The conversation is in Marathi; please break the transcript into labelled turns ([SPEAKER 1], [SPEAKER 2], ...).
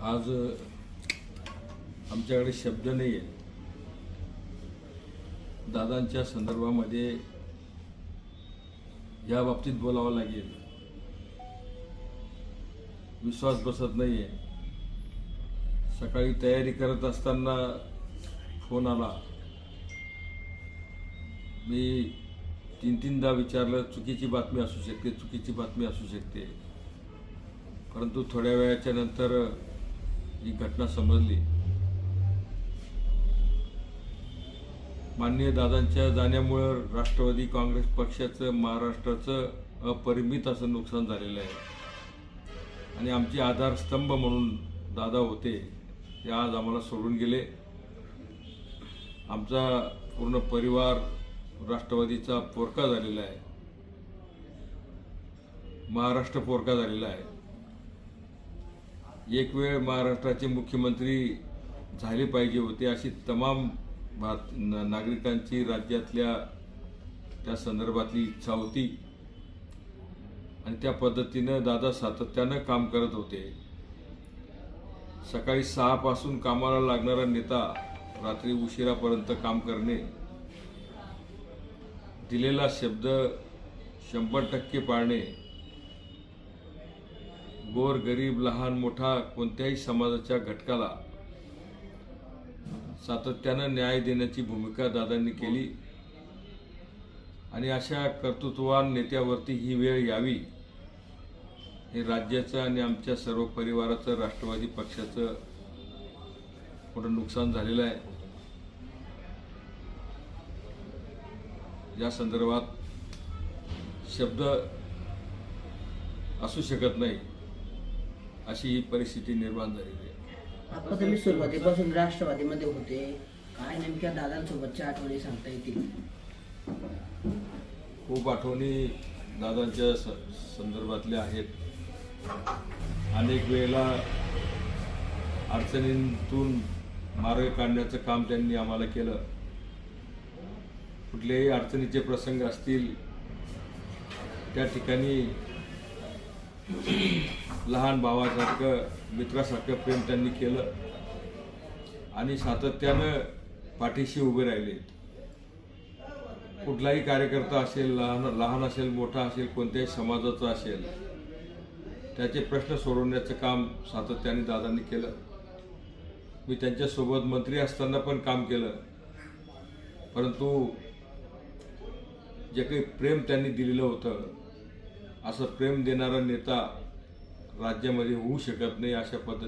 [SPEAKER 1] आज आमच्याकडे शब्द नाही आहे दादांच्या संदर्भामध्ये या बाबतीत बोलावं लागेल. विश्वास बसत नाही आहे. सकाळी तयारी करत असताना फोन आला. मी तीनदा विचारलं, चुकीची बातमी असू शकते, चुकीची बातमी असू शकते. परंतु थोड्या वेळाच्या नंतर ही घटना समजली. माननीय दादांच्या जाण्यामुळे राष्ट्रवादी काँग्रेस पक्षाचं महाराष्ट्राचं अपरिमित असं नुकसान झालेलं आहे. आणि आमचे आधारस्तंभ म्हणून दादा होते ते आज आम्हाला सोडून गेले. आमचा पूर्ण परिवार राष्ट्रवादीचा पोरका झालेला आहे, महाराष्ट्र पोरका झालेला आहे. एक वेळ महाराष्ट्राचे मुख्यमंत्री झाले पाहिजे होते अशी तमाम नागरिकांची राज्यातल्या त्या संदर्भातली इच्छा होती. आणि त्या पद्धतीनं दादा सातत्यानं काम करत होते. सकाळी 6 पासून कामाला लागणारा नेता रात्री उशिरापर्यंत काम करणे, दिलेला शब्द 100% पाळणे, गोर गरीब लहान मोठा कोणत्याही समाजाच्या घटकाला सातत्यानं न्याय देण्याची भूमिका दादांनी केली. आणि अशा कर्तृत्ववान नेत्यावरती ही वेळ यावी हे राज्याचं आणि आमच्या सर्व परिवाराचं, राष्ट्रवादी पक्षाचं मोठं नुकसान झालेलं आहे. या संदर्भात शब्द असू शकत नाही अशी ही परिस्थिती निर्माण झालेली आहे.
[SPEAKER 2] आता तुम्ही सुरुवातीपासून राष्ट्रवादीमध्ये होते, काय नेमक्या दादांसोबतच्या आठवणी सांगता येतील?
[SPEAKER 1] खूप आठवणी दादांच्या संदर्भातल्या आहेत. अनेक वेळेला अडचणींतून मार्ग काढण्याचं काम त्यांनी आम्हाला केलं. कुठलेही अडचणीचे प्रसंग असतील त्या ठिकाणी लहान भावासारखं, मित्रासारखं प्रेम त्यांनी केलं आणि सातत्यानं पाठीशी उभे राहिले. कुठलाही कार्यकर्ता असेल, लहान असेल, मोठा असेल, कोणत्याही समाजाचा असेल, त्याचे प्रश्न सोडवण्याचं काम सातत्याने दादांनी केलं. मी त्यांच्यासोबत मंत्री असताना पण काम केलं. परंतु जे काही प्रेम त्यांनी दिलेलं होतं, असं प्रेम देणारा नेता राज्यामध्ये होऊ शकत नाही. अशा पद्धतीने